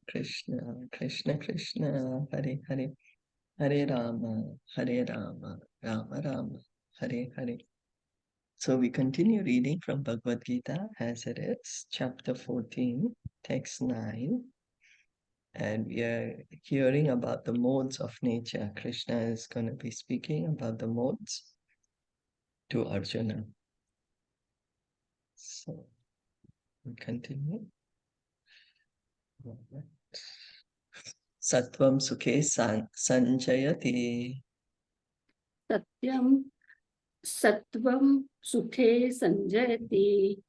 Krishna, Krishna Krishna, Hare Hare, Hare Rama, Rama Rama, Hare Hare. So we continue reading from Bhagavad Gita as it is, chapter 14, text 9. And we are hearing about the modes of nature. Krishna is going to be speaking about the modes to Arjuna. So we continue. Sattvam sukhe sanjayati. Satyam Sattvam Sukhe Sanjayati.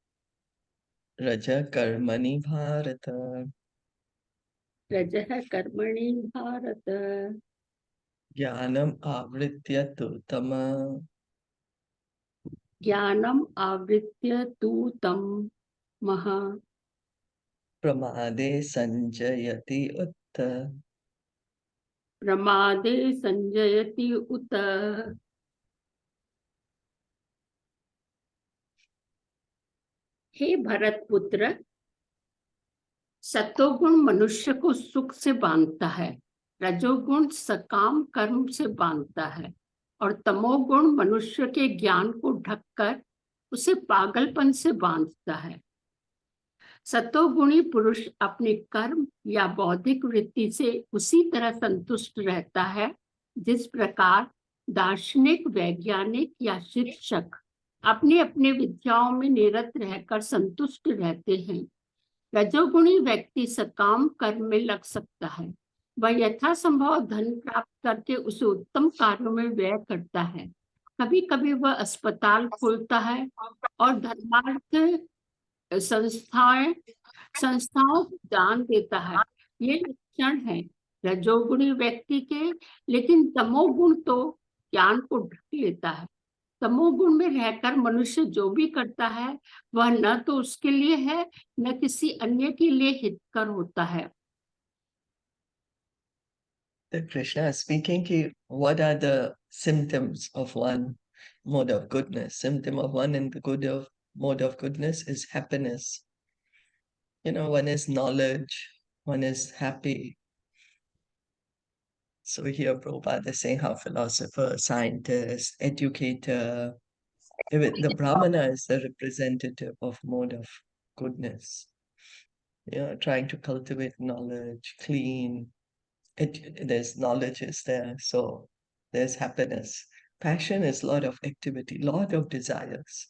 Raja karmani bharata. Rajah Karmani Bharata. Jnanam avritya tu tama. Jnanam Avritya Tu Tam Maha. Pramade sanjayati utta. Pramade Sanjayati Uta. हे भरत पुत्र, सतोगुण मनुष्य को सुख से बांधता है, रजोगुण सकाम कर्म से बांधता है और तमोगुण मनुष्य के ज्ञान को ढककर उसे पागलपन से बांधता है। सतोगुणी पुरुष अपने कर्म या बौद्धिक वृत्ति से उसी तरह संतुष्ट रहता है जिस प्रकार दार्शनिक, वैज्ञानिक या शिक्षक अपने अपने विद्याओं में निरत रहकर संतुष्ट रहते हैं। रजोगुणी व्यक्ति सकाम कर्म में लग सकता है। वह यथासंभव धन प्राप्त करके उसे उत्तम कार्यों में व्यय करता है। कभी कभी वह अस्पताल खोलता है और धर्मार्थ संस्थाओं को दान देता है। ये लक्षण है रजोगुणी व्यक्ति के, लेकिन तमोगुण तो ज्ञान को ढक लेता है। तमोगुण में रहकर मनुष्य जो भी करता है वह न तो उसके लिए है न किसी अन्य के लिए हितकर होता है। The Krishna is speaking to what are the symptoms of one mode of goodness. Symptom of one in the mode of goodness is happiness. One is knowledge, one is happy. So here Prabhupada is saying how philosopher, scientist, educator, even the Brahmana is the representative of mode of goodness. Trying to cultivate knowledge, clean. There's knowledge is there, so there's happiness. Passion is a lot of activity, lot of desires.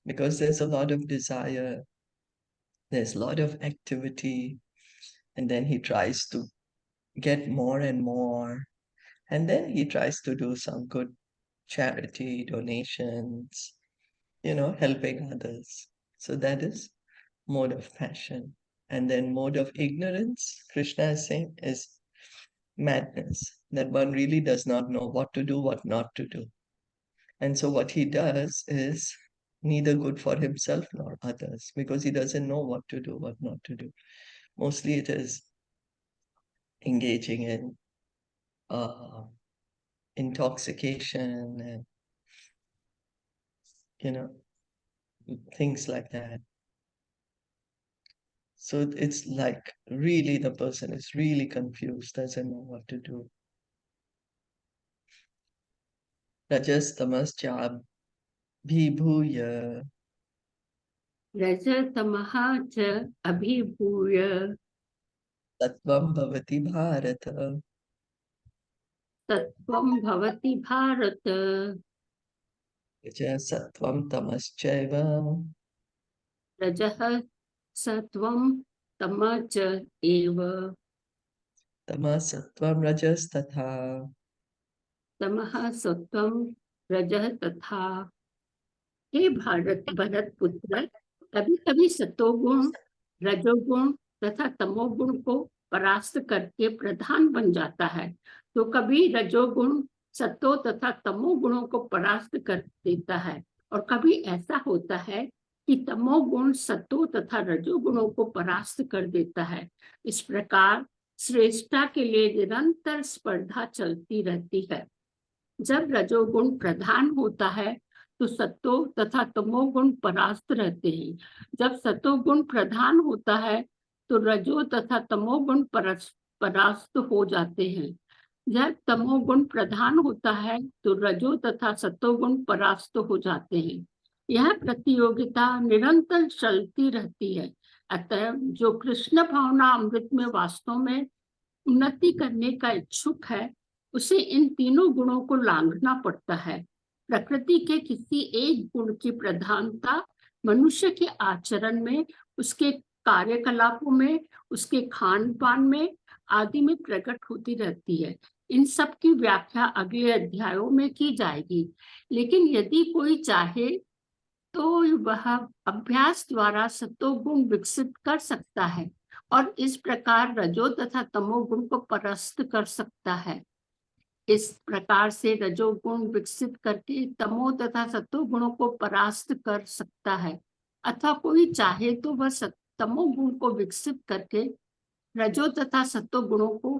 Because there's a lot of desire, there's a lot of activity, and then he tries to get more and more. And then he tries to do some good charity, donations, helping others. So that is mode of passion. And then mode of ignorance, Krishna is saying, is madness, that one really does not know what to do, what not to do. And so what he does is neither good for himself nor others, because he doesn't know what to do, what not to do. Mostly it is engaging in intoxication and, things like that. So it's like really the person is really confused, doesn't know what to do. Rajas tamas cha bhibhuya. रजतमः च अभिभूय Tattvam bhavati bharata. तत्त्वं भवति Bharat. Rajas sattvam tamaschaiva. रजः सत्वं तमः च एव। Tamas sattvam rajas tatha. तमः सत्वं रजः तथा। हे भरत पुत्र, कभी कभी सतोगुण, रजोगुण तथा तमोगुण को परास्त करके प्रधान बन जाता है, तो कभी रजोगुण सतो तथा तमोगुणों को परास्त कर देता है, और कभी ऐसा होता है कि तमोगुण सतो तथा रजोगुणों को परास्त कर देता है। इस प्रकार श्रेष्ठता के लिए निरंतर स्पर्धा चलती रहती है। जब रजोगुण प्रधान होता है तो सत्तो तथा तमोगुण परास्त रहते हैं। जब सतोगुण प्रधान होता है तो रजो तथा तमोगुण परास्त हो जाते हैं। जब तमोगुण प्रधान होता है तो रजो तथा सतोगुण परास्त हो जाते हैं। यह प्रतियोगिता निरंतर चलती रहती है। अतः जो कृष्ण भावना अमृत में वास्तव में उन्नति करने का इच्छुक है, उसे इन तीनों गुणों को लांघना पड़ता है। प्रकृति के किसी एक गुण की प्रधानता मनुष्य के आचरण में, उसके कार्यकलापों में, उसके खान पान में आदि में प्रकट होती रहती है। इन सब की व्याख्या अगले अध्यायों में की जाएगी। लेकिन यदि कोई चाहे तो वह अभ्यास द्वारा सतोगुण विकसित कर सकता है और इस प्रकार रजो तथा तमोगुण को परास्त कर सकता है। इस प्रकार से रजोगुण विकसित करके तमो तथा सतोगुणों को परास्त कर सकता है, अथवा कोई चाहे तो वह तमोगुण को विकसित करके रजो तथा सतोगुणों को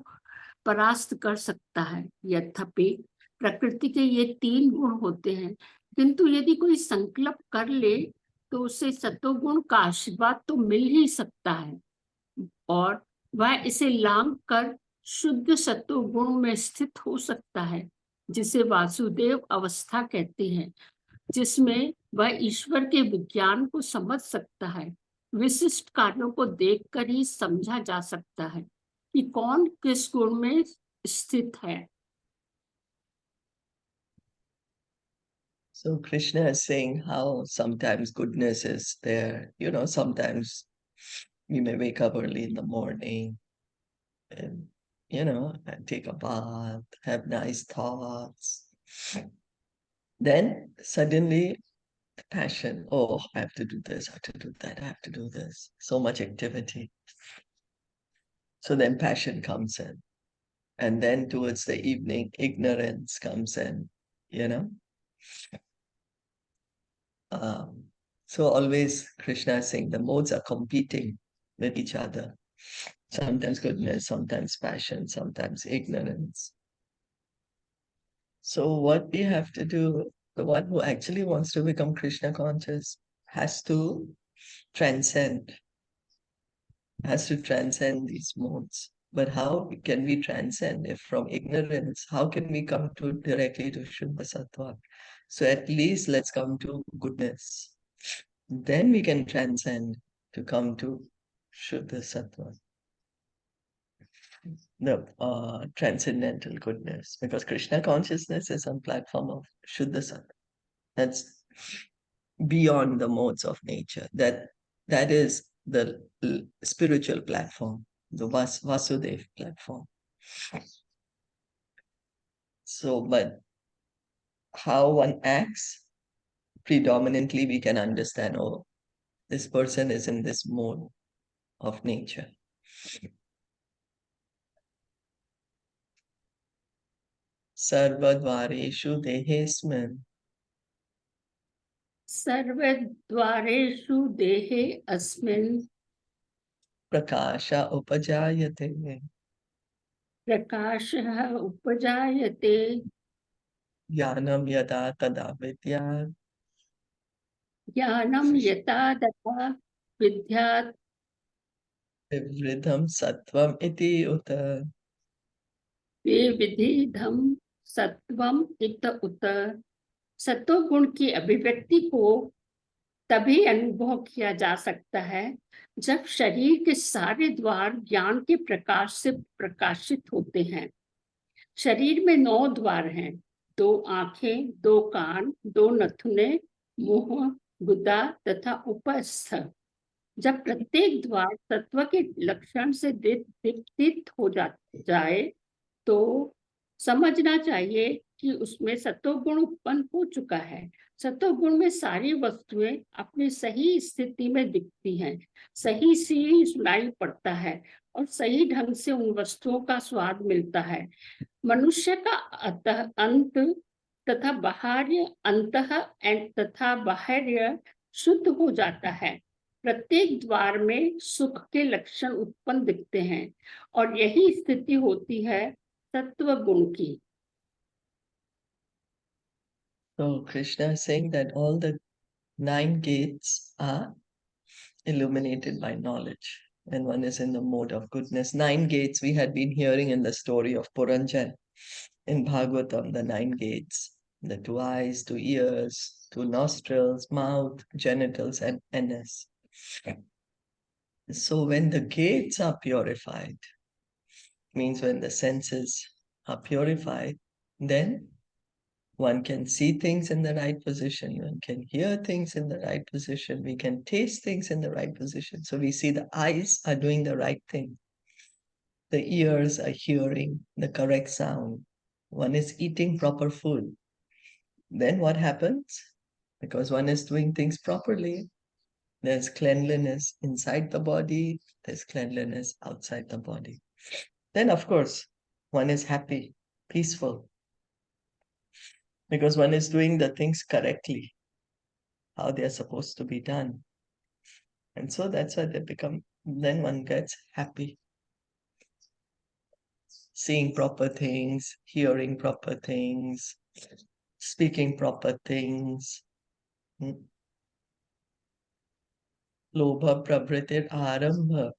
परास्त कर सकता है। यद्यपि प्रकृति के ये तीन गुण होते हैं, किंतु यदि कोई संकल्प कर ले तो उसे सतोगुण का आशीर्वाद तो मिल ही सकता है और वह इसे लांघ कर शुद्ध सतोगुण में स्थित हो सकता है, जिसे वासुदेव अवस्था कहते हैं, जिसमें वह ईश्वर के विज्ञान को समझ सकता है। विशिष्ट कार्यों को देखकर ही समझा जा सकता है कि कौन किस गुण में स्थित है। So Krishna is saying how sometimes goodness is there. Sometimes we may wake up early in the morning and, take a bath, have nice thoughts. Then suddenly the passion, oh, I have to do this, I have to do that, I have to do this. So much activity. So then passion comes in. And then towards the evening, ignorance comes in, you know. So always Krishna is saying the modes are competing with each other. Sometimes goodness, sometimes passion, sometimes ignorance. So what we have to do, the one who actually wants to become Krishna conscious has to transcend, these modes. But how can we transcend if from ignorance? How can we come directly to Shuddha Sattva? So at least let's come to goodness. Then we can transcend to come to Shuddha Sattva, the transcendental goodness. Because Krishna consciousness is on platform of Shuddha Sattva. That's beyond the modes of nature. That is the spiritual platform, the Vasudev platform. So, but how one acts, predominantly we can understand, oh, this person is in this mode of nature. सर्वद्वारेषु देहेऽस्मिन् सर्वद्वारेषु देहे अस्मिन् प्रकाश उपजायते प्रकाशः उपजायते ज्ञानं यदा तदा विद्यात् ज्ञानं यथा तथा विद्यात् विवृद्धं सत्त्वम् इति उत विविधम सत्वम इत उत। सत्वगुण की अभिव्यक्ति को तभी अनुभव किया जा सकता है जब शरीर के सारे द्वार ज्ञान के प्रकाश से प्रकाशित होते हैं। शरीर में 9 द्वार हैं, 2 आंखें, 2 कान, 2 नथुने, मुंह, गुदा तथा उपस्थ। जब प्रत्येक द्वार तत्व के लक्षण से दीप्त हो जाए तो समझना चाहिए कि उसमें सत्वगुण उत्पन्न हो चुका है। सत्वगुण में सारी वस्तुएं अपनी सही स्थिति में दिखती हैं, सही से सुनाई पड़ता है और सही ढंग से उन वस्तुओं का स्वाद मिलता है। मनुष्य का अंत तथा बाह्य अंतः तथा बाह्य शुद्ध हो जाता है। प्रत्येक द्वार में सुख के लक्षण उत्पन्न दिखते हैं और यही स्थिति होती है सत्व गुण की। So Krishna is saying that all the 9 gates are illuminated by knowledge, and one is in the mode of goodness. 9 gates we had been hearing in the story of Puranjan in Bhagavatam, the 9 gates, the 2 eyes, 2 ears, 2 nostrils, mouth, genitals, and anus. So when the gates are purified, means when the senses are purified, then one can see things in the right position, one can hear things in the right position, we can taste things in the right position. So we see the eyes are doing the right thing, the ears are hearing the correct sound, one is eating proper food. Then what happens? Because one is doing things properly, there's cleanliness inside the body, there's cleanliness outside the body. Then, of course, one is happy, peaceful, because one is doing the things correctly, how they are supposed to be done. And so that's why then one gets happy. Seeing proper things, hearing proper things, speaking proper things. Lobha pravritir arambha.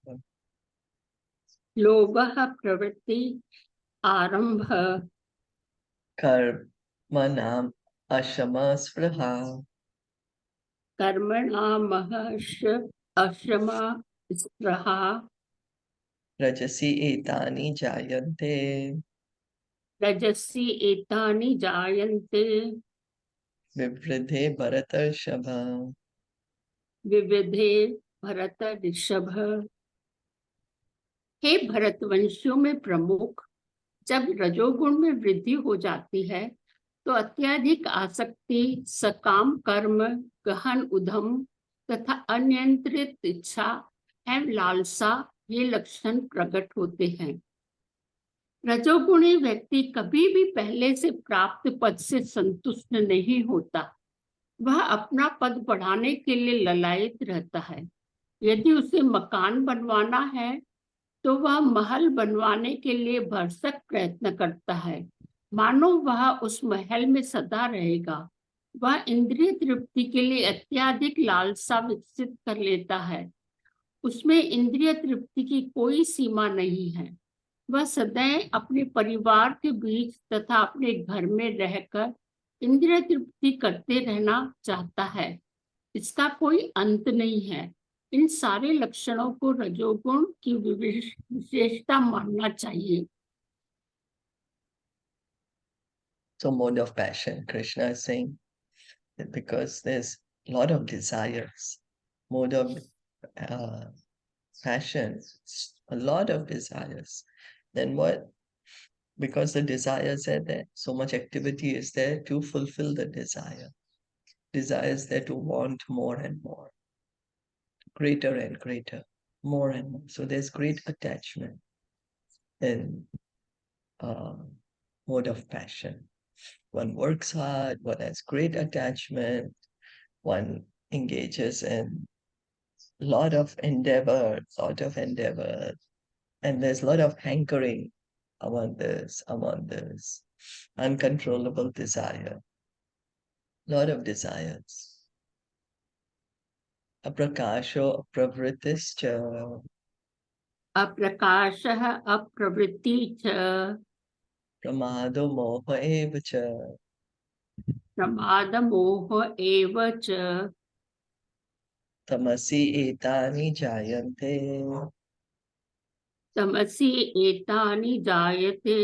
लोभः प्रवृत्ति आरंभ Karmanam ashama spраha. कर्मणामहर्ष अश्रमा स्पृहा Rajasi etani jayante. रजसी एतानि जायन्ते Vivridhe bharatarshava. विविधे Bharat Rishabh. हे भरतवंशियों में प्रमुख, जब रजोगुण में वृद्धि हो जाती है तो अत्यधिक आसक्ति, सकाम कर्म, गहन उद्यम तथा अनियंत्रित इच्छा एवं लालसा ये लक्षण प्रकट होते हैं। रजोगुणी व्यक्ति कभी भी पहले से प्राप्त पद से संतुष्ट नहीं होता। वह अपना पद बढ़ाने के लिए ललायित रहता है। यदि उसे मकान बनवाना है तो वह महल बनवाने के लिए भरसक प्रयत्न करता है, मानो वह उस महल में सदा रहेगा। वह इंद्रिय तृप्ति के लिए अत्यधिक लालसा विकसित कर लेता है। उसमें इंद्रिय तृप्ति की कोई सीमा नहीं है। वह सदैव अपने परिवार के बीच तथा अपने घर में रहकर इंद्रिय तृप्ति करते रहना चाहता है। इसका कोई अंत नहीं है। इन सारे लक्षणों को रजोगुण की विशेषता मानना चाहिए। So mode of passion, Krishna is saying that because there's a lot of desires, mode of passion, a lot of desires. Then what? Because the desires are there, so much activity is there to fulfill the desire. Desire is there to want more and more, greater and greater, more and more. So there's great attachment in mode of passion. One works hard, one has great attachment, one engages in lot of endeavor, and there's a lot of hankering. I want this, uncontrollable desire, lot of desires. Aprakasho pravritischa. अप्रकाशः अप्रवृत्ति च Pramado moha eva cha. प्रमाद मोह एव च Tamasi etani jayante. तमसि एतानि जायते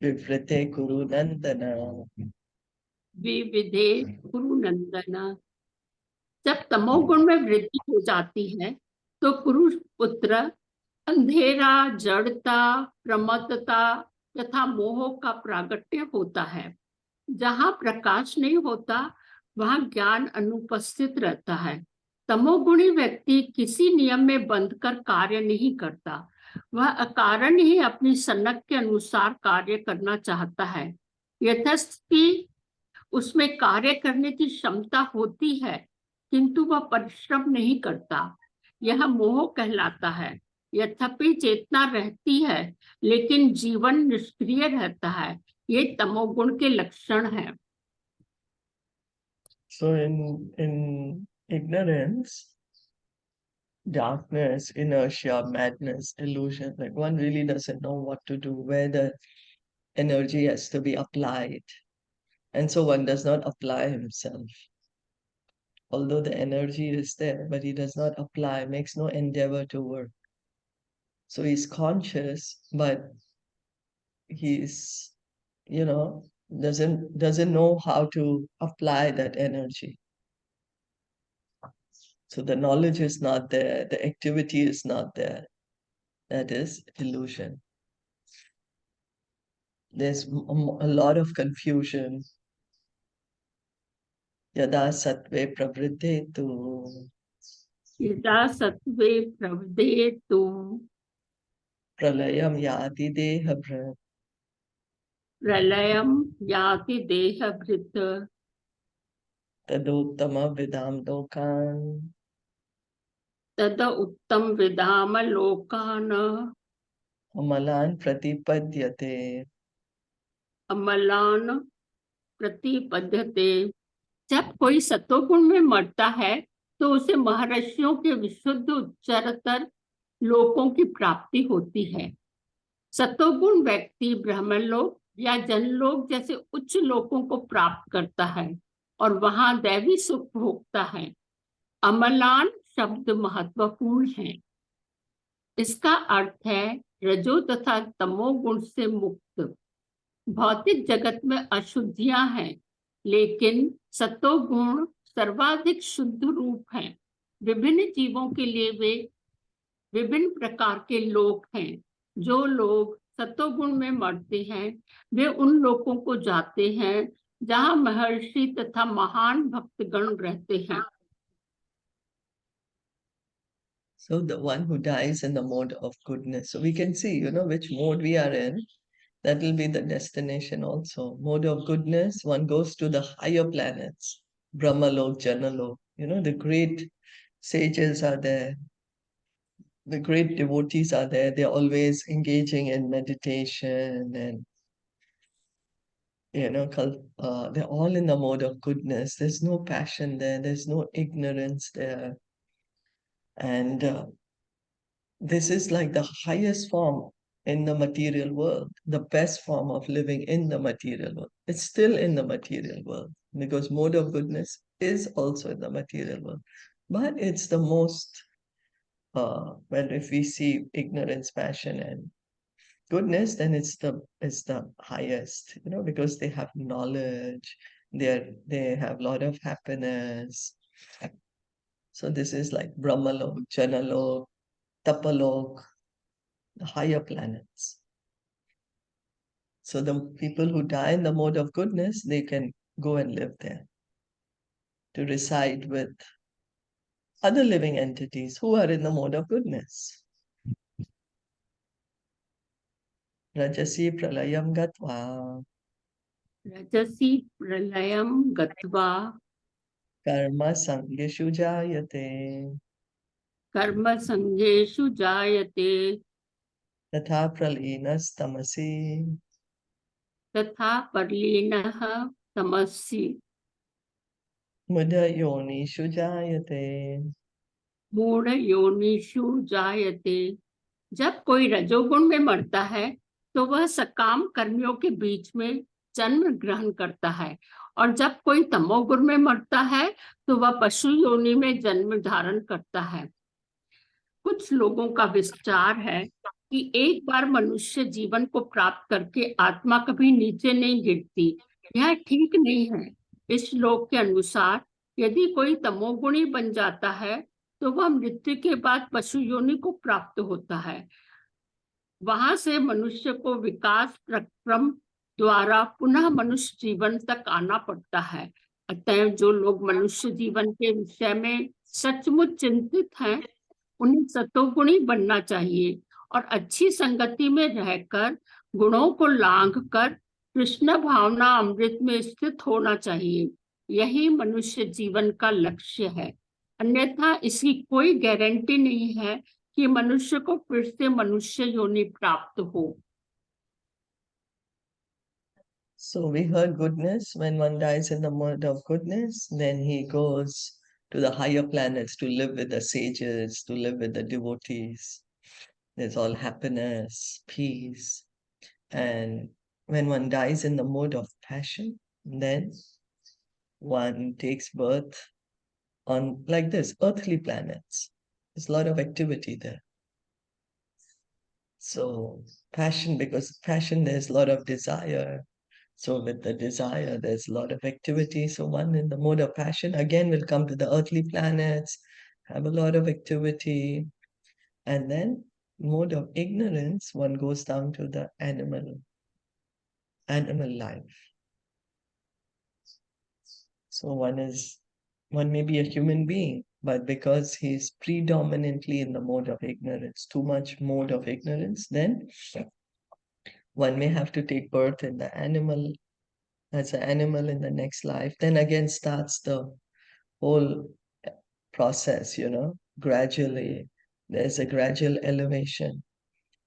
Vivrite kuru nandana. विविधे कुरु नंदन। जब तमोगुण में वृद्धि हो जाती है तो कुरु पुत्र अंधेरा, जड़ता, प्रमत्तता तथा मोह का प्रागट्य होता है। जहाँ प्रकाश नहीं होता वहाँ ज्ञान अनुपस्थित रहता है। तमोगुणी व्यक्ति किसी नियम में बंधकर कार्य नहीं करता। वह अकारण ही अपनी सनक के अनुसार कार्य करना चाहता है। यथास्थि उसमें कार्य करने की क्षमता होती है किंतु वह परिश्रम नहीं करता। यह मोह कहलाता है। यद्यपि चेतना रहती है लेकिन जीवन निष्क्रिय रहता है। ये तमोगुण के लक्षण हैं। So in ignorance, darkness, inertia, madness, illusion, like one really doesn't know what to do, where the energy has to be applied. And so one does not apply himself. Although the energy is there, but he does not apply, makes no endeavor to work. So he's conscious, but he's, doesn't know how to apply that energy. So the knowledge is not there, the activity is not there. That is illusion. There's a lot of confusion. Yada sattve pravriddhetu यदा सत्वे प्रवदेतु pralayam yati dehabhrat प्रलयम याति देहभृत tadottama vidam lokan तद उत्तम विधाम लोकान amalan pratipadyate. Amlan प्रतिपद्यते। जब कोई सतोगुण में मरता है तो उसे महर्षियों के विशुद्ध उच्चतर लोकों की प्राप्ति होती है। सतोगुण व्यक्ति ब्रह्मलोक या जनलोक जैसे उच्च लोकों को प्राप्त करता है और वहां दैवी सुख भोगता है। अमलान शब्द महत्वपूर्ण है। इसका अर्थ है रजो तथा तमो गुण से मुक्त। भौतिक जगत में अशुद्धियां हैं, लेकिन सतोगुण सर्वाधिक शुद्ध रूप है। विभिन्न जीवों के लिए वे विभिन्न प्रकार के लोक हैं। जो लोग सतोगुण में मरते हैं वे उन लोकों को जाते हैं जहां महर्षि तथा महान भक्तगण रहते हैं। So the one who dies in the mode of goodness. So we can see, which mode we are in. That will be the destination also. Mode of goodness, one goes to the higher planets. Brahmalok, Janalok. The great sages are there. The great devotees are there. They're always engaging in meditation and, they're all in the mode of goodness. There's no passion there. There's no ignorance there. And this is like the highest form in the material world, the best form of living in the material world. It's still in the material world because mode of goodness is also in the material world. But it's the most, when if we see ignorance, passion, and goodness, then it's the highest, because they have knowledge, they have a lot of happiness. So this is like Brahmalok, Janalok, Tapalok, the higher planets. So the people who die in the mode of goodness, they can go and live there to reside with other living entities who are in the mode of goodness. Rajasi pralayam gatva रजसी प्रलयम गत्वा karma sangeshu jayate कर्म संगेषु जायते tatha pralinas tamasi तथा परलीनः तमसि mudha yonishu jayate. मूढ़ योनिषु जायते। जब कोई रजोगुण में मरता है तो वह सकाम कर्मियों के बीच में जन्म ग्रहण करता है, और जब कोई तमोगुण में मरता है तो वह पशु योनि में जन्म धारण करता है। कुछ लोगों का विचार है कि एक बार मनुष्य जीवन को प्राप्त करके आत्मा कभी नीचे नहीं गिरती। यह ठीक नहीं है। इस श्लोक के अनुसार यदि कोई तमोगुणी बन जाता है तो वह मृत्यु के बाद पशु योनि को प्राप्त होता है। वहां से मनुष्य को विकास प्रक्रम द्वारा पुनः मनुष्य जीवन तक आना पड़ता है। अतः जो लोग मनुष्य जीवन के विषय में सचमुच चिंतित हैं, उन्हें सतोगुणी बनना चाहिए और अच्छी संगति में रहकर गुणों को लांघ कर कृष्ण भावना अमृत में स्थित होना चाहिए। यही मनुष्य जीवन का लक्ष्य है। अन्यथा इसकी कोई गारंटी नहीं है कि मनुष्य को फिर से मनुष्य योनि प्राप्त हो। So we heard goodness. When one dies in the mode of goodness, then he goes to the higher planets to live with the sages, to live with the devotees. There's all happiness, peace. And when one dies in the mode of passion, then one takes birth on, like this, earthly planets. There's a lot of activity there. So passion, because passion, there's a lot of desire. So with the desire, there's a lot of activity. So one in the mode of passion, again, will come to the earthly planets, have a lot of activity. And then mode of ignorance, one goes down to the animal life. So one may be a human being, but because he's predominantly in the mode of ignorance, too much mode of ignorance, then one may have to take birth in the animal, as an animal in the next life. Then again starts the whole process, gradually. There's a gradual elevation.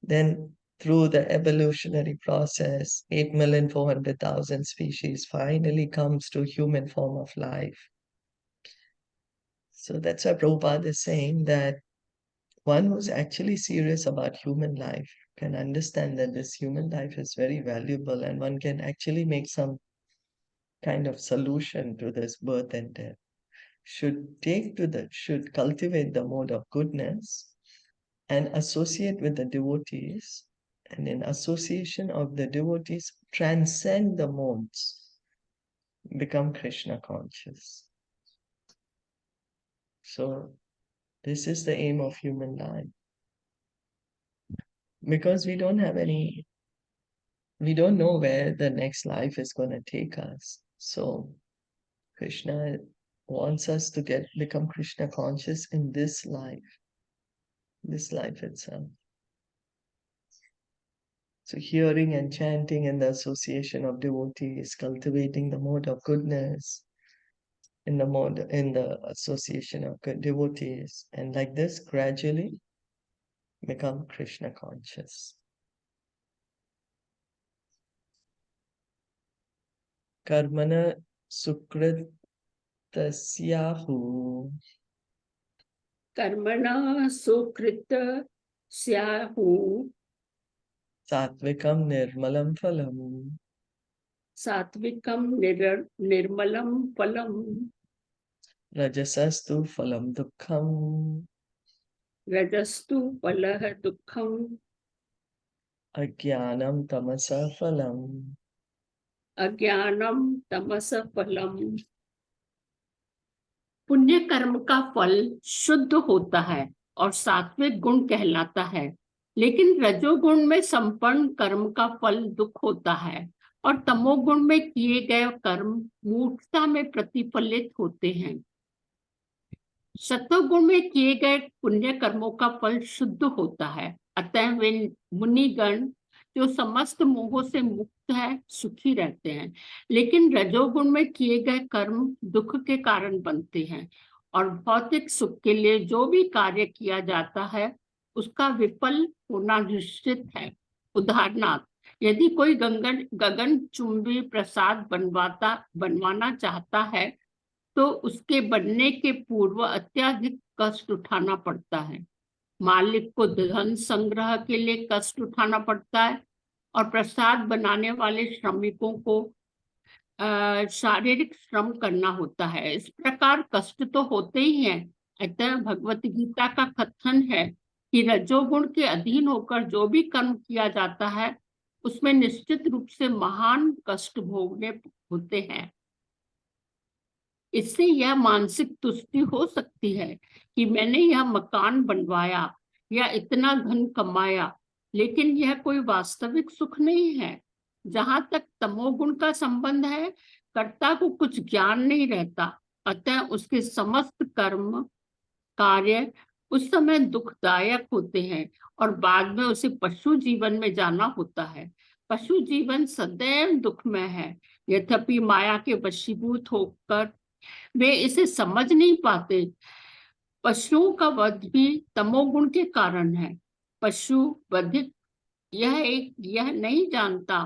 Then through the evolutionary process, 8,400,000 species finally comes to human form of life. So that's why Prabhupada is saying that one who's actually serious about human life can understand that this human life is very valuable and one can actually make some kind of solution to this birth and death. Should cultivate the mode of goodness and associate with the devotees, and in association of the devotees, transcend the modes, become Krishna conscious. So this is the aim of human life. Because we don't know where the next life is going to take us. So Krishna wants us to become Krishna conscious in this life itself. So hearing and chanting in the association of devotees, cultivating the mode of goodness in the association of good devotees, and like this gradually become Krishna conscious. Karmana sukrit tasyahu. कर्मणा सुकृत स्याहु Satvikam nirmalam phalam. सात्विकम निर्मलम फलम Rajasastu phalam dukkham. रजस्तु फलः दुःखम Ajnanam tamasa phalam. अज्ञानम तमस फलम। पुण्य कर्म का फल शुद्ध होता है और सात्विक गुण कहलाता है, लेकिन रजोगुण में संपन्न कर्म का फल दुख होता है और तमोगुण में किए गए कर्म मूर्खता में प्रतिफलित होते हैं। सत्वगुण में किए गए पुण्य कर्मों का फल शुद्ध होता है, अतः वे मुनिगण जो समस्त मोहों से मुक्त है सुखी रहते हैं, लेकिन रजोगुण में किए गए कर्म दुख के कारण बनते हैं और भौतिक सुख के लिए जो भी कार्य किया जाता है उसका विफल होना निश्चित है। उदाहरणार्थ, यदि कोई गगन चुंबी प्रसाद बनवाना चाहता है तो उसके बनने के पूर्व अत्यधिक कष्ट उठाना पड़ता है। मालिक को धन संग्रह के लिए कष्ट उठाना पड़ता है और प्रसाद बनाने वाले श्रमिकों को शारीरिक श्रम करना होता है। इस प्रकार कष्ट तो होते ही हैं। अतः भगवत गीता का कथन है कि रजोगुण के अधीन होकर जो भी कर्म किया जाता है उसमें निश्चित रूप से महान कष्ट भोगने होते हैं। इससे यह मानसिक तुष्टि हो सकती है कि मैंने यह मकान बनवाया या इतना धन कमाया, लेकिन यह कोई वास्तविक सुख नहीं है। जहां तक तमोगुण का संबंध है, कर्ता को कुछ ज्ञान नहीं रहता, अतः उसके समस्त कर्म कार्य उस समय दुखदायक होते हैं और बाद में उसे पशु जीवन में जाना होता है। पशु जीवन सदैव दुखमय है। यद्यपि माया के वशीभूत होकर वे इसे समझ नहीं पाते। पशुओं का वध भी तमोगुण के कारण है। पशु वधिक यह नहीं जानता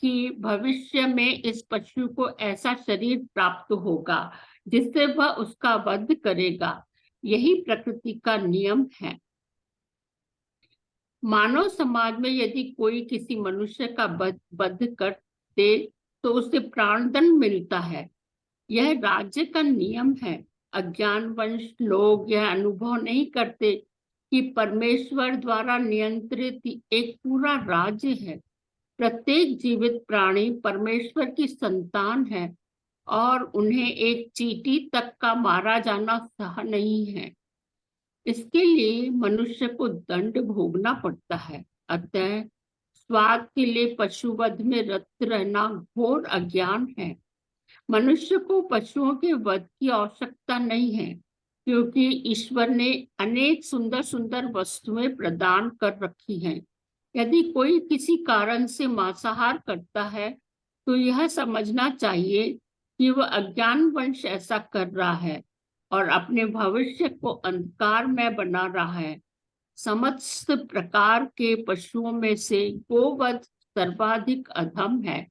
कि भविष्य में इस पशु को ऐसा शरीर प्राप्त होगा जिससे वह उसका वध करेगा। यही प्रकृति का नियम है। मानव समाज में यदि कोई किसी मनुष्य का वध कर दे तो उसे प्राणदंड मिलता है। यह राज्य का नियम है। अज्ञानवश लोग यह अनुभव नहीं करते कि परमेश्वर द्वारा नियंत्रित एक पूरा राज्य है। प्रत्येक जीवित प्राणी परमेश्वर की संतान है और उन्हें एक चींटी तक का मारा जाना सह नहीं है। इसके लिए मनुष्य को दंड भोगना पड़ता है। अतः स्वाद के लिए पशुवध में रत रहना घोर अज्ञान है। मनुष्य को पशुओं के वध की आवश्यकता नहीं है, क्योंकि ईश्वर ने अनेक सुंदर सुंदर वस्तुएं प्रदान कर रखी हैं। यदि कोई किसी कारण से मांसाहार करता है तो यह समझना चाहिए कि वह अज्ञानवश ऐसा कर रहा है और अपने भविष्य को अंधकार में बना रहा है। समस्त प्रकार के पशुओं में से गोवध सर्वाधिक अधम है,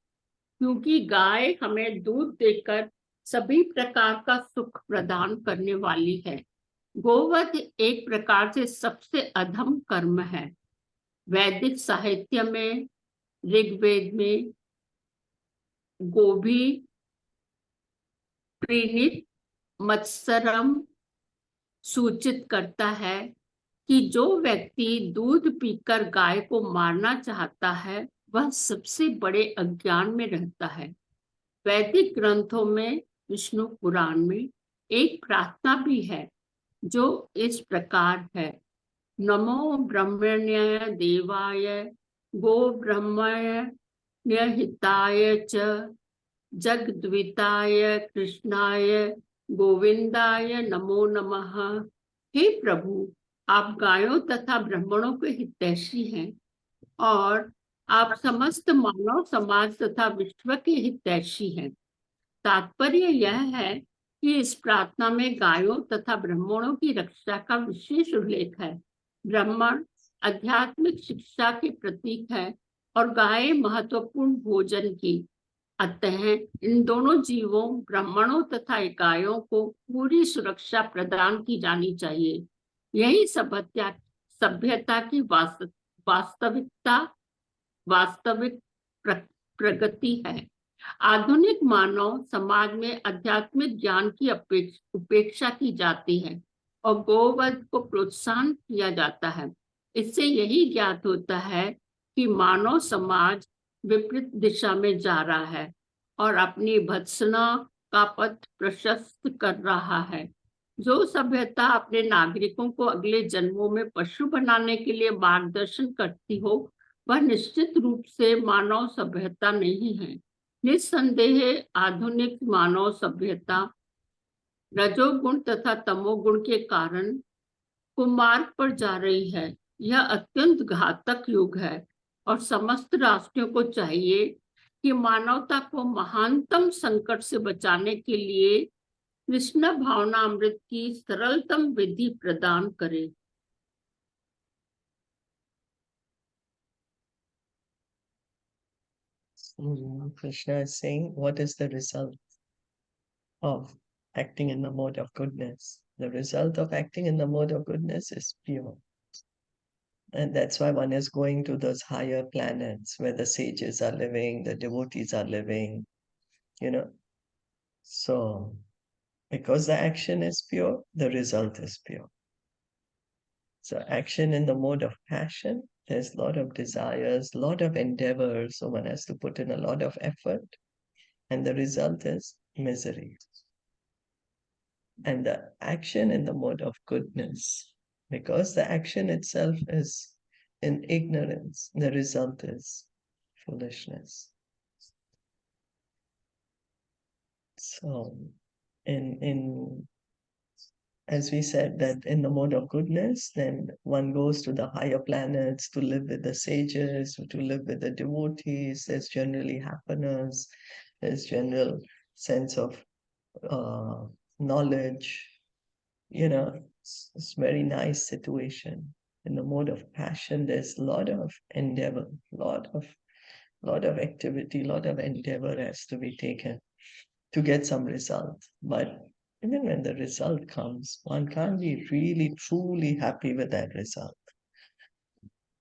क्योंकि गाय हमें दूध देकर सभी प्रकार का सुख प्रदान करने वाली है। गोवध एक प्रकार से सबसे अधम कर्म है। वैदिक साहित्य में ऋग्वेद में गोभी प्रीणित मत्सरम सूचित करता है कि जो व्यक्ति दूध पीकर गाय को मारना चाहता है वह सबसे बड़े अज्ञान में रहता है। वैदिक ग्रंथों में विष्णु पुराण में एक प्रार्थना भी है जो इस प्रकार है। नमो ब्रह्मण्य देवाय गो ब्रह्मण्य हिताय च जगद्विताय कृष्णाय गोविंदाय नमो नमः। हे प्रभु, आप गायों तथा ब्राह्मणों के हितैषी हैं और आप समस्त मानव समाज तथा विश्व के हितैषी हैं। तात्पर्य यह है कि इस प्रार्थना में गायों तथा ब्राह्मणों की रक्षा का विशेष उल्लेख है। ब्राह्मण आध्यात्मिक शिक्षा के प्रतीक है और गाय महत्वपूर्ण भोजन की। अतः इन दोनों जीवों ब्राह्मणों तथा गायों को पूरी सुरक्षा प्रदान की जानी चाहिए। यही सभ्यता की वास्तविक प्रगति है। आधुनिक मानव समाज में आध्यात्मिक ज्ञान की उपेक्षा की जाती है और गोवध को प्रोत्साहन किया जाता है। इससे यही ज्ञात होता है कि मानव समाज विपरीत दिशा में जा रहा है और अपनी भत्सना का पथ प्रशस्त कर रहा है। जो सभ्यता अपने नागरिकों को अगले जन्मों में पशु बनाने के लिए मार्गदर्शन करती हो वह निश्चित रूप से मानव सभ्यता नहीं है। निस्संदेह आधुनिक मानव सभ्यता रजोगुण तथा तमोगुण के कारण कुमार्ग पर जा रही है। यह अत्यंत घातक युग है और समस्त राष्ट्रों को चाहिए कि मानवता को महानतम संकट से बचाने के लिए कृष्ण भावनामृत की सरलतम विधि प्रदान करे। Krishna is saying, what is the result of acting in the mode of goodness? The result of acting in the mode of goodness is pure. And that's why one is going to those higher planets where the sages are living, the devotees are living, you know. So, because the action is pure, the result is pure. So, action in the mode of passion, there's a lot of desires, a lot of endeavors, so one has to put in a lot of effort, and the result is misery. And the action in the mode of goodness, because the action itself is in ignorance, the result is foolishness. So, in as we said, that in the mode of goodness, then one goes to the higher planets to live with the sages, to live with the devotees. There's generally happiness, there's general sense of knowledge. It's very nice situation. In the mode of passion, there's a lot of endeavor, a lot of lot of activity, lot of endeavor has to be taken to get some result. But even when the result comes, one can't be really, truly happy with that result.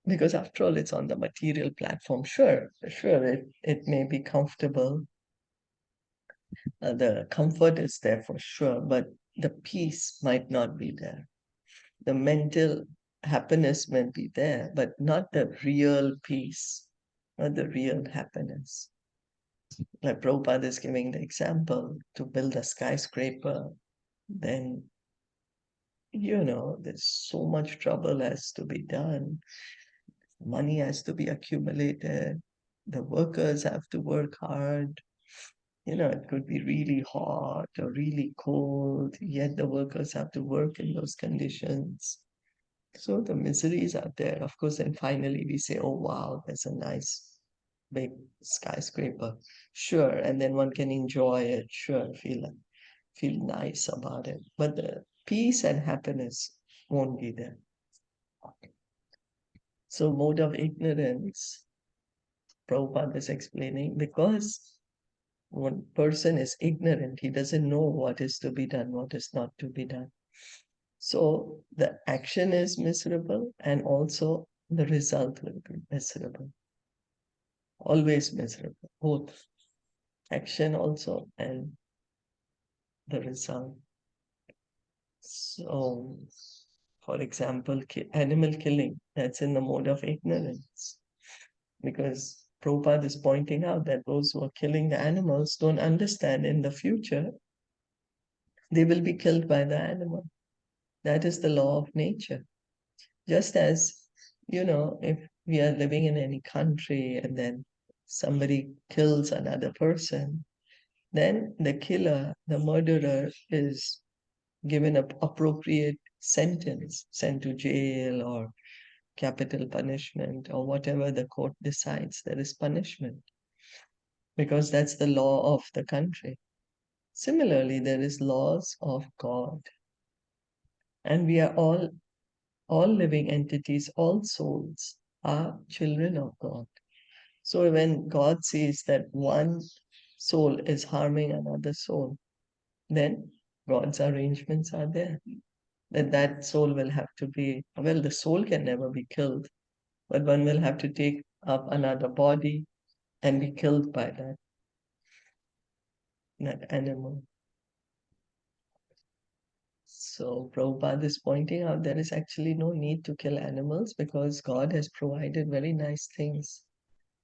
Because after all, it's on the material platform. Sure, it may be comfortable. The comfort is there for sure, but the peace might not be there. The mental happiness may be there, but not the real peace, not the real happiness. Like Prabhupada is giving the example to build a skyscraper, then, there's so much trouble has to be done. Money has to be accumulated. The workers have to work hard. It could be really hot or really cold, yet the workers have to work in those conditions. So the miseries are there. Of course, and finally we say, oh, wow, there's a nice big skyscraper. Sure. And then one can enjoy it. Sure. Feel nice about it. But the peace and happiness won't be there. So mode of ignorance, Prabhupada is explaining, because one person is ignorant, he doesn't know what is to be done, what is not to be done. So the action is miserable and also the result will be miserable. Always miserable, both action also and the result. So, for example, animal killing, that's in the mode of ignorance. Because Prabhupada is pointing out that those who are killing the animals don't understand in the future they will be killed by the animal. That is the law of nature. Just as, if we are living in any country and then somebody kills another person, then the killer, the murderer, is given an appropriate sentence, sent to jail or capital punishment or whatever the court decides, there is punishment because that's the law of the country. Similarly, there is laws of God, and we are all living entities, all souls are children of God. So when God sees that one soul is harming another soul, then God's arrangements are there. That soul will have to be, well, the soul can never be killed, but one will have to take up another body and be killed by that animal. So Prabhupada is pointing out there is actually no need to kill animals because God has provided very nice things,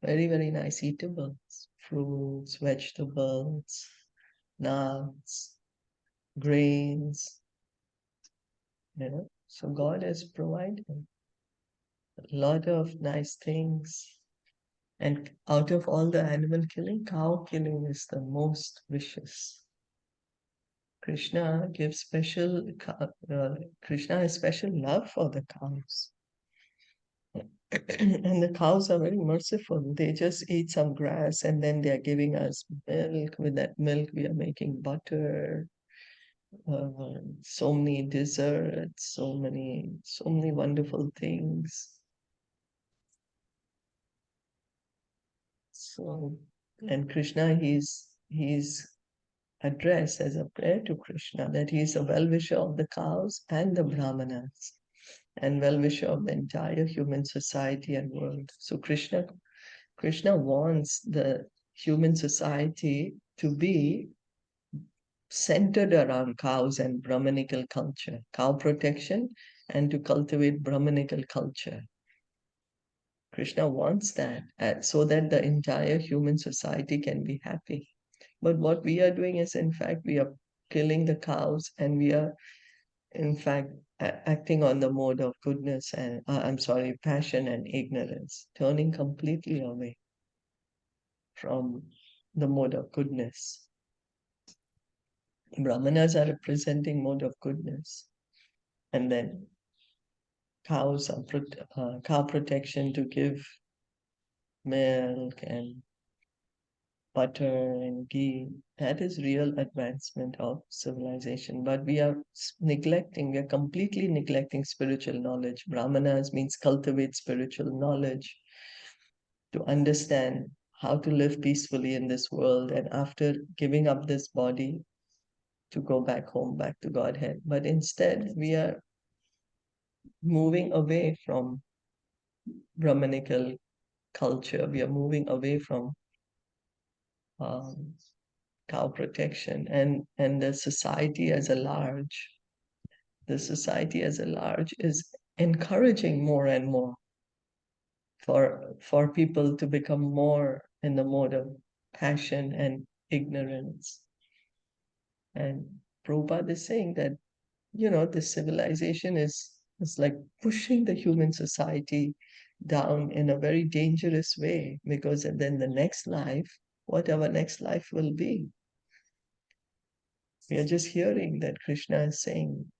very, very nice eatables, fruits, vegetables, nuts, grains, So God has provided a lot of nice things. And out of all the animal killing, cow killing is the most vicious. Krishna has special love for the cows. And the cows are very merciful. They just eat some grass and then they are giving us milk. With that milk, we are making butter, so many desserts, so many wonderful things. So, and Krishna, he's addressed as a prayer to Krishna that he is a well-wisher of the cows and the brahmanas and well-wisher of the entire human society and world. So Krishna wants the human society to be centered around cows and Brahmanical culture, cow protection, and to cultivate Brahmanical culture. Krishna wants that so that the entire human society can be happy. But what we are doing is, in fact, we are killing the cows and we are, in fact, acting on the mode of goodness and, passion and ignorance, turning completely away from the mode of goodness. Brahmanas are representing mode of goodness. And then cows are cow protection to give milk and butter and ghee. That is real advancement of civilization. But we are completely neglecting spiritual knowledge. Brahmanas means cultivate spiritual knowledge to understand how to live peacefully in this world, and after giving up this body, to go back home, back to Godhead. But instead, we are moving away from Brahmanical culture. We are moving away from um, cow protection, and the society as a large is encouraging more and more for people to become more in the mode of passion and ignorance. And Prabhupada is saying that, this civilization is like pushing the human society down in a very dangerous way, because then the next life, whatever next life will be, we are just hearing that Krishna is saying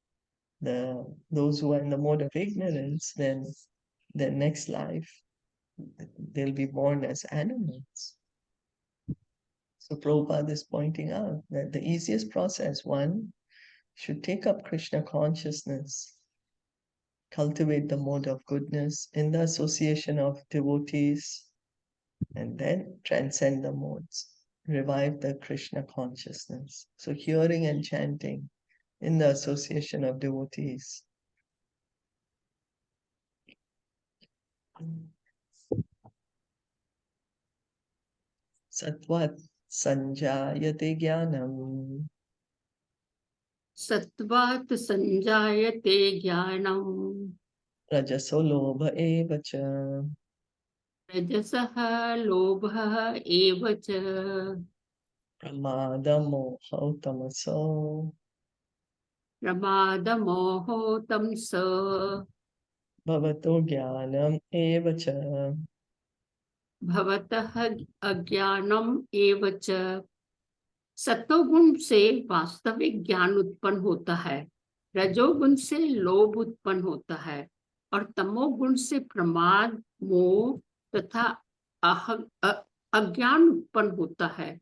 those who are in the mode of ignorance, then their next life, they'll be born as animals. So Prabhupada is pointing out that the easiest process, one should take up Krishna consciousness, cultivate the mode of goodness in the association of devotees, and then transcend the modes, revive the Krishna consciousness. So hearing and chanting in the association of devotees. Satvat sanjayate jnanam. सत्वात् संजायते ज्ञानम् Rajaso lobha eva cha. रजसः लोभः एव च Pramada moha tamaso. प्रमादमोहो तमस Bhavato jnanam eva cha. भवतः अज्ञानम् एव च। सतोगुण से वास्तविक ज्ञान उत्पन्न होता है, रजोगुण से लोभ उत्पन्न होता है और तमोगुण से प्रमाद, मोह तथा अज्ञान उत्पन्न होता है।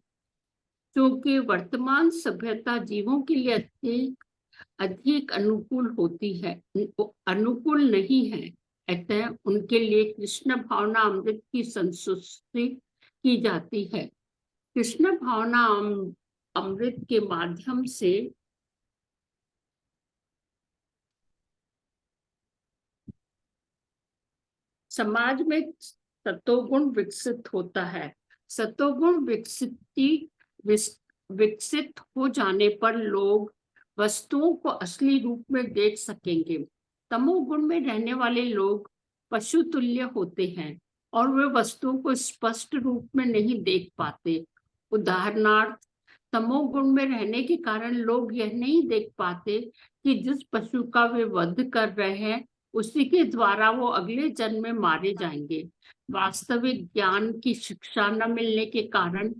क्योंकि वर्तमान सभ्यता जीवों के लिए अधिक अनुकूल नहीं है, अतः उनके लिए कृष्ण भावना अमृत की संस्तुति की जाती है। कृष्ण भावना अमृत के माध्यम से समाज में सतोगुण विकसित होता है। सतोगुण विकसित हो जाने पर लोग वस्तुओं को असली रूप में देख सकेंगे। तमोगुण में रहने वाले लोग पशु तुल्य होते हैं और वे वस्तुओं को स्पष्ट रूप में नहीं देख पाते। उदाहरणार्थ, तमोगुण में रहने के कारण लोग यह नहीं देख पाते कि जिस पशु का वे वध कर रहे हैं उसी के द्वारा वो अगले जन्म में मारे जाएंगे। वास्तविक ज्ञान की शिक्षा न मिलने के कारण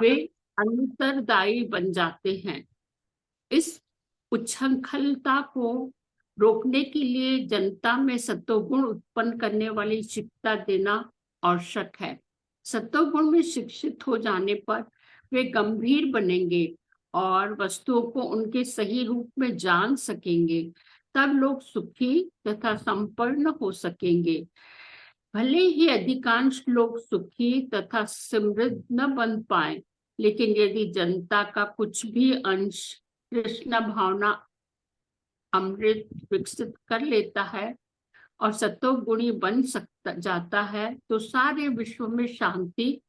वे अनुत्तरदायी बन जाते हैं। इस उच्छृंखलता को रोकने के लिए जनता में सतोगुण उत्पन्न करने वाली शिक्षा देना आवश्यक है। सतोगुण में शिक्षित हो जाने पर वे गंभीर बनेंगे और वस्तुओं को उनके सही रूप में जान सकेंगे। तब लोग सुखी तथा संपन्न हो सकेंगे। भले ही अधिकांश लोग सुखी तथा समृद्ध न बन पाए, लेकिन यदि जनता का कुछ भी अंश कृष्ण भावना अमृत विकसित कर लेता है और सतोगुणी बन जाता है, तो सारे विश्व में शांति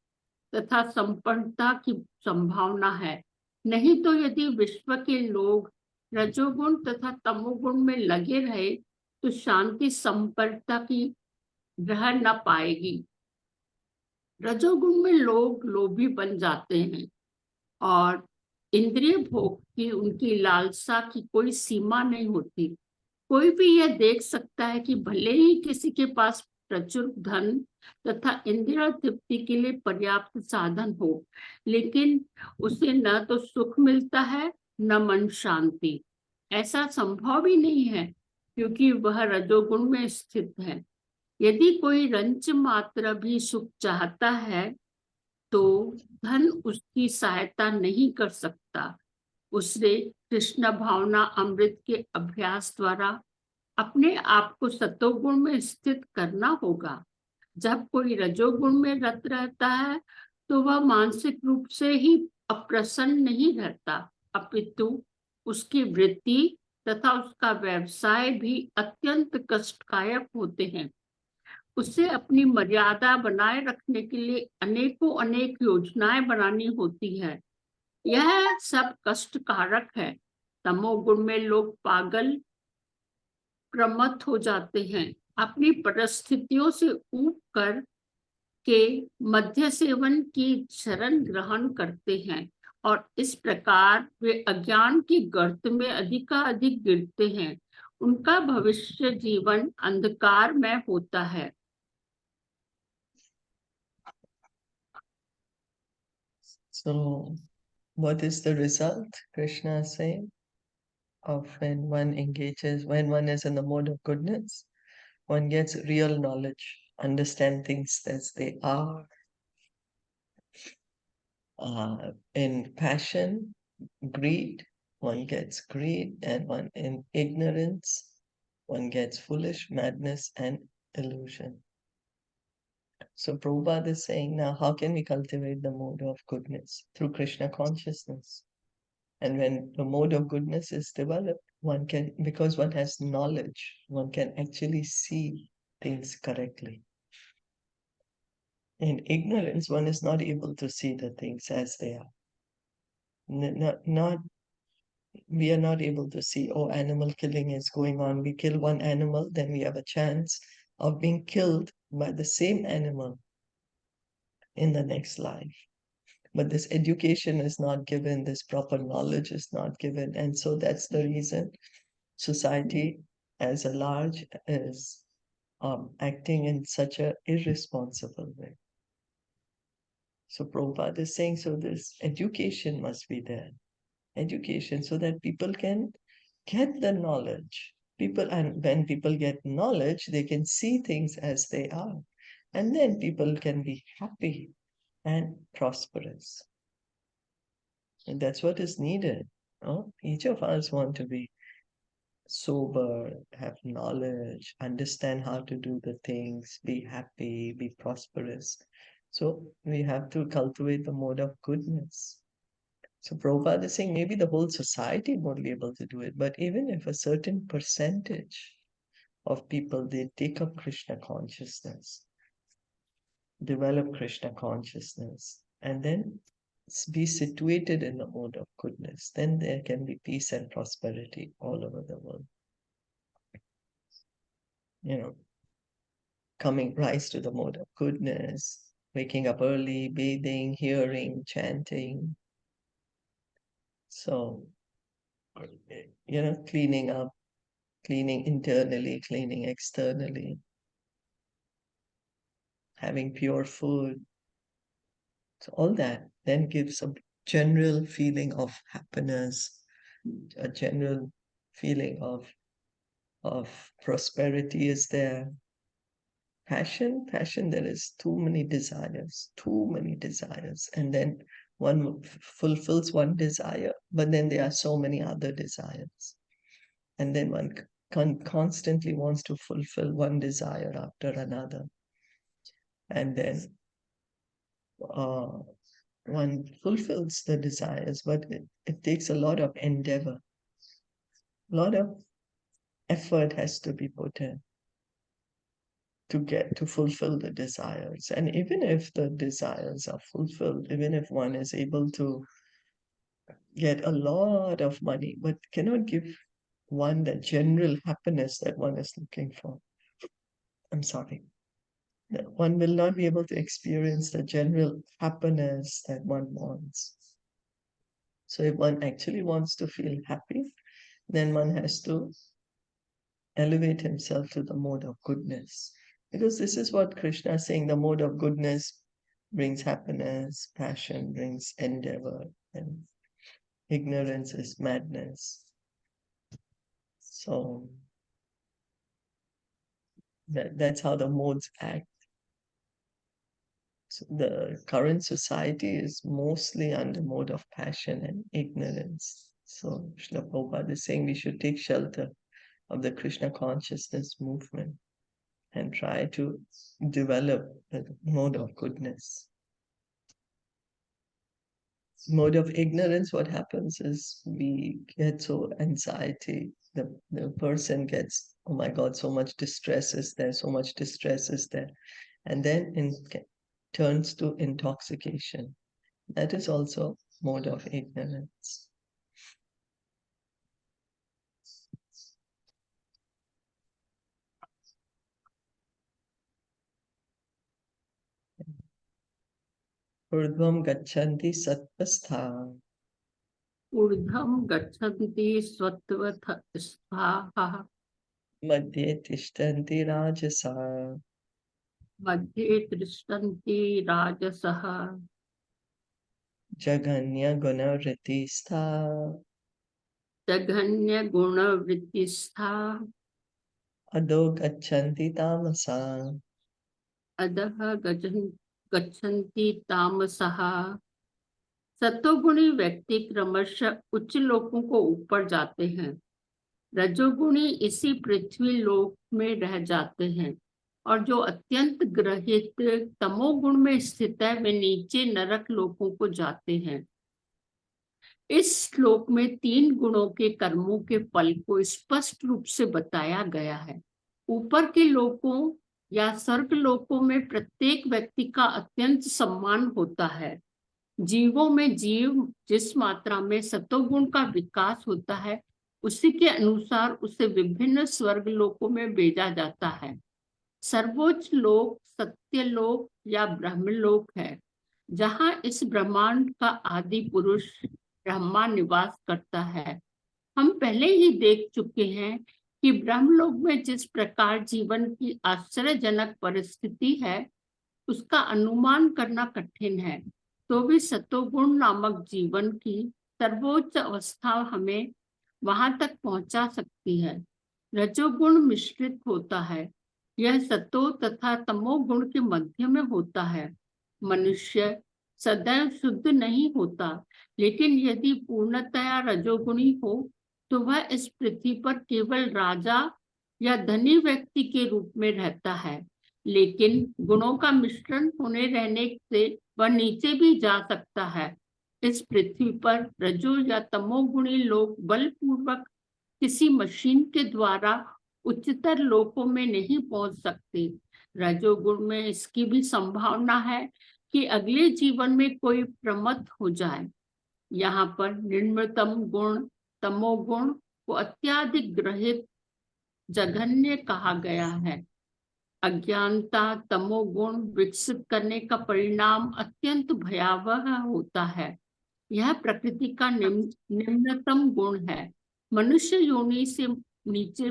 तथा संपन्नता की संभावना है। नहीं तो यदि विश्व के लोग रजोगुण तथा तमोगुण में लगे रहे तो शांति संपन्नता की रह न पाएगी। रजोगुण में लोग लोभी बन जाते हैं और इंद्रिय भोग की उनकी लालसा की कोई सीमा नहीं होती। कोई भी यह देख सकता है कि भले ही किसी के पास प्रचुर धन तथा इंद्रिय तृप्ति के लिए पर्याप्त साधन हो, लेकिन उसे न तो सुख मिलता है न मन शांति। ऐसा संभव ही नहीं है क्योंकि वह रजोगुण में स्थित है। यदि कोई रंच मात्र भी सुख चाहता है तो धन उसकी सहायता नहीं कर सकता। उसे कृष्ण भावना अमृत के अभ्यास द्वारा अपने आप को सतोगुण में स्थित करना होगा। जब कोई रजोगुण में रत रहता है तो वह मानसिक रूप से ही अप्रसन्न नहीं रहता, अपितु उसकी वृत्ति तथा उसका व्यवसाय भी अत्यंत कष्टदायक होते हैं। उसे अपनी मर्यादा बनाए रखने के लिए अनेकों अनेक योजनाएं बनानी होती है। यह सब कष्टकारक है। तमोगुण में लोग पागल प्रमत्त हो जाते हैं, अपनी परिस्थितियों से ऊब कर के मध्य सेवन की शरण ग्रहण करते हैं और इस प्रकार वे अज्ञान की गर्त में अधिकाधिक गिरते हैं। उनका भविष्य जीवन अंधकार में होता है। So, what is the result? Krishna is saying of when one engages, when one is in the mode of goodness, one gets real knowledge, understand things as they are. In passion, greed, one gets greed, and one in ignorance, one gets foolish, madness, and illusion. So Prabhupada is saying now, how can we cultivate the mode of goodness? Through Krishna consciousness. And when the mode of goodness is developed, one can, because one has knowledge, one can actually see things correctly. In ignorance, one is not able to see the things as they are. Not we are not able to see, oh, animal killing is going on. We kill one animal, then we have a chance of being killed by the same animal in the next life. But this education is not given, this proper knowledge is not given. And so that's the reason society as a large is acting in such an irresponsible way. So Prabhupada is saying, so this education must be there. Education so that people can get the knowledge. And when people get knowledge, they can see things as they are. And then people can be happy and prosperous. And that's what is needed. Each of us want to be sober, have knowledge, understand how to do the things, be happy, be prosperous. So we have to cultivate the mode of goodness. So Prabhupada is saying maybe the whole society won't be able to do it, but even if a certain percentage of people, they take up Krishna consciousness, develop Krishna consciousness, and then be situated in the mode of goodness, then there can be peace and prosperity all over the world. Rise to the mode of goodness, waking up early, bathing, hearing, chanting. So, cleaning up, cleaning internally, cleaning externally, having pure food. So all that then gives a general feeling of happiness, a general feeling of prosperity is there. Passion, there is too many desires, and then one fulfills one desire, but then there are so many other desires, and then one constantly wants to fulfill one desire after another, and then one fulfills the desires, but it takes a lot of endeavor, a lot of effort has to be put in to fulfill the desires. And even if the desires are fulfilled, even if one is able to get a lot of money, but cannot give one the general happiness that one is looking for. I'm sorry. One will not be able to experience the general happiness that one wants. So if one actually wants to feel happy, then one has to elevate himself to the mode of goodness. Because this is what Krishna is saying, the mode of goodness brings happiness, passion brings endeavor, and ignorance is madness. So that's how the modes act. So the current society is mostly under mode of passion and ignorance. So Srila Prabhupada is saying we should take shelter of the Krishna consciousness movement and try to develop the mode of goodness. mode of ignorance, what happens is we get so anxiety. The person gets, oh my God, so much distress is there, so much distress is there. And then turns to intoxication. That is also mode of ignorance. Urdhvam gachanti sattva ऊर्ध्वं गच्छन्ति सत्त्वस्थाः madhye tishtanti rajasa मध्ये तिष्ठन्ति राजसः jaganya gunavritti stha जघन्यगुणवृत्तिस्था adho gachanti tamasa. अधः गच्छन्ति तामसः। सत्वगुणी व्यक्ति क्रमशः उच्च लोकों को ऊपर जाते हैं, रजोगुणी इसी पृथ्वी लोक में रह जाते हैं, और जो अत्यंत ग्रहित तमोगुण में स्थित है वे नीचे नरक लोकों को जाते हैं। इस श्लोक में 3 गुणों के कर्मों के फल को स्पष्ट रूप से बताया गया है। ऊपर के लोकों या स्वर्ग लोकों में प्रत्येक व्यक्ति का अत्यंत सम्मान होता है। जीवों में जीव जिस मात्रा में सतोगुण का विकास होता है उसी के अनुसार उसे विभिन्न स्वर्ग लोकों में भेजा जाता है। सर्वोच्च लोक सत्यलोक या ब्रह्मलोक है, जहां इस ब्रह्मांड का आदि पुरुष ब्रह्मा निवास करता है। हम पहले ही देख चुके हैं कि ब्रह्मलोक में जिस प्रकार जीवन की आश्चर्यजनक परिस्थिति है उसका अनुमान करना कठिन है, तो भी सतोगुण नामक जीवन की सर्वोच्च अवस्था हमें वहां तक पहुंचा सकती है। रजोगुण मिश्रित होता है, यह सतो तथा तमोगुण के मध्य में होता है। मनुष्य सदैव शुद्ध नहीं होता, लेकिन यदि पूर्णतया रजोगुणी हो तो वह इस पृथ्वी पर केवल राजा या धनी व्यक्ति के रूप में रहता है, लेकिन गुणों का मिश्रण होने रहने से वह नीचे भी जा सकता है। इस पृथ्वी पर रजो या तमोगुणी लोग बलपूर्वक किसी मशीन के द्वारा उच्चतर लोकों में नहीं पहुंच सकते। रजोगुण में इसकी भी संभावना है कि अगले जीवन में कोई प्रमत्त हो जाए। यहाँ पर निम्नतम गुण तमोगुण को अत्याधिक ग्रहित जघन्य कहा गया है। अज्ञानता तमोगुण विकसित करने का परिणाम अत्यंत भयावह होता है। यह प्रकृति का निम्नतम गुण है। मनुष्य योनि से नीचे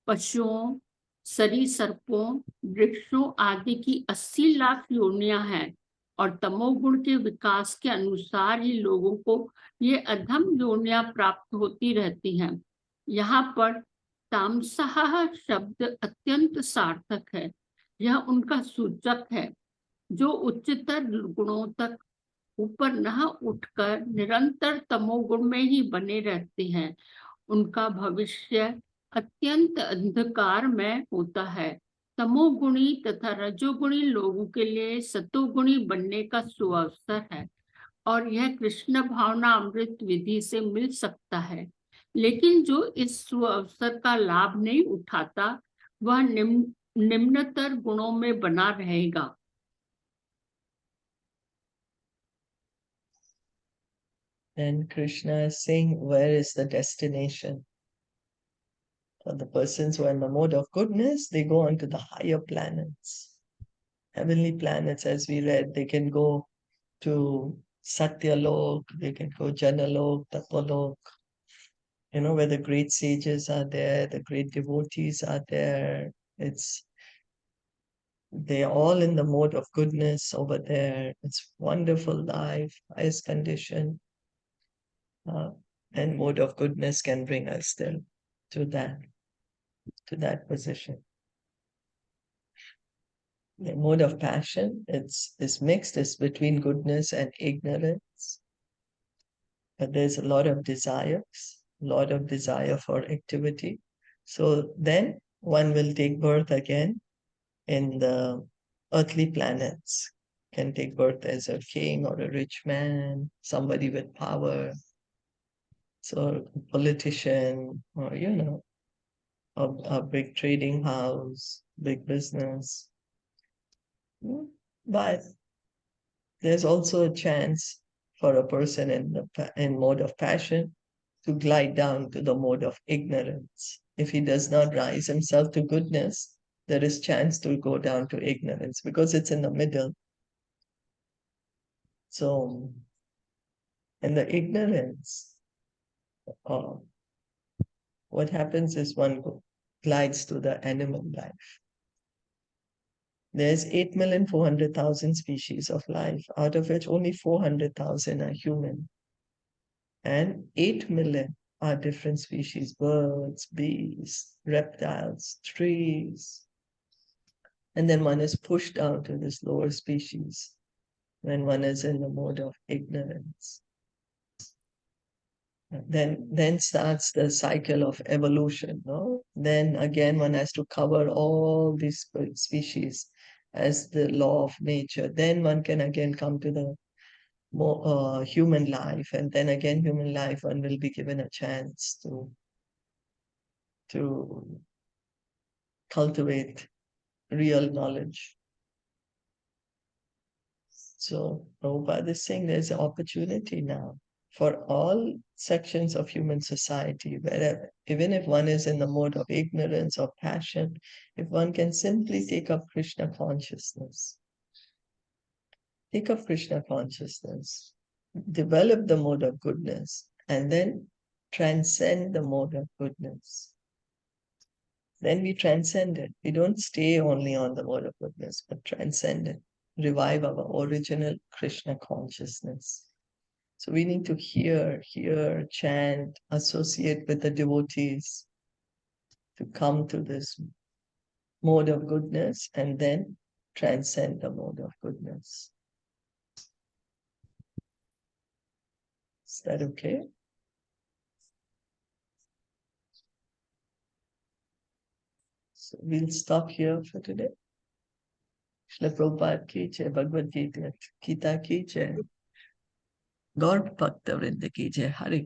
पशुओं, सरीसृपों, वृक्षों आदि की 80 लाख योनियां हैं, और तमोगुण के विकास के अनुसार ही लोगों को ये अधम योनियां प्राप्त होती रहती हैं। यहाँ पर तामसः शब्द अत्यंत सार्थक है। यह उनका सूचक है जो उच्चतर गुणों तक ऊपर न उठकर निरंतर तमोगुण में ही बने रहते हैं। उनका भविष्य अत्यंत अंधकार में होता है। तमोगुणी तथा रजोगुणी लोगों के लिए सतोगुणी बनने का सुअवसर है, और यह कृष्ण भावना अमृत विधि से मिल सकता है। लेकिन जो इस सुअवसर का लाभ नहीं उठाता वह निम्नतर गुणों में बना रहेगा। Then Krishna is saying, where is the destination? For the persons who are in the mode of goodness, they go on to the higher planets. Heavenly planets, as we read, they can go to Satyalok, they can go Janalok, Tapalok, where the great sages are there, the great devotees are there. They're all in the mode of goodness over there. It's wonderful life, highest condition. And mode of goodness can bring us still to that position. The mode of passion, is mixed, it's between goodness and ignorance. But there's a lot of desire for activity. So then one will take birth again in the earthly planets, can take birth as a king or a rich man, somebody with power, so a politician, or a big trading house, big business. But there's also a chance for a person in mode of passion to glide down to the mode of ignorance. If he does not rise himself to goodness, there is chance to go down to ignorance because it's in the middle. So, in the ignorance, uh, what happens is one glides to the animal life. There's 8,400,000 species of life, out of which only 400,000 are human. And 8 million are different species, birds, bees, reptiles, trees. And then one is pushed down to this lower species when one is in the mode of ignorance. Then starts the cycle of evolution, no? Then again, one has to cover all these species as the law of nature. Then one can again come to the more human life, and then again, human life, one will be given a chance to cultivate real knowledge. So Prabhupada is saying there's an opportunity now for all sections of human society, wherever, even if one is in the mode of ignorance or passion, if one can simply take up Krishna consciousness, develop the mode of goodness, and then transcend the mode of goodness. Then we transcend it. We don't stay only on the mode of goodness, but transcend it, revive our original Krishna consciousness. So we need to hear, chant, associate with the devotees to come to this mode of goodness and then transcend the mode of goodness. Is that okay? So we'll stop here for today. Shri Prabhupada ki jai, Bhagavad Gita ki jai, Gaur Bhakta Vrinda ki jai, Hare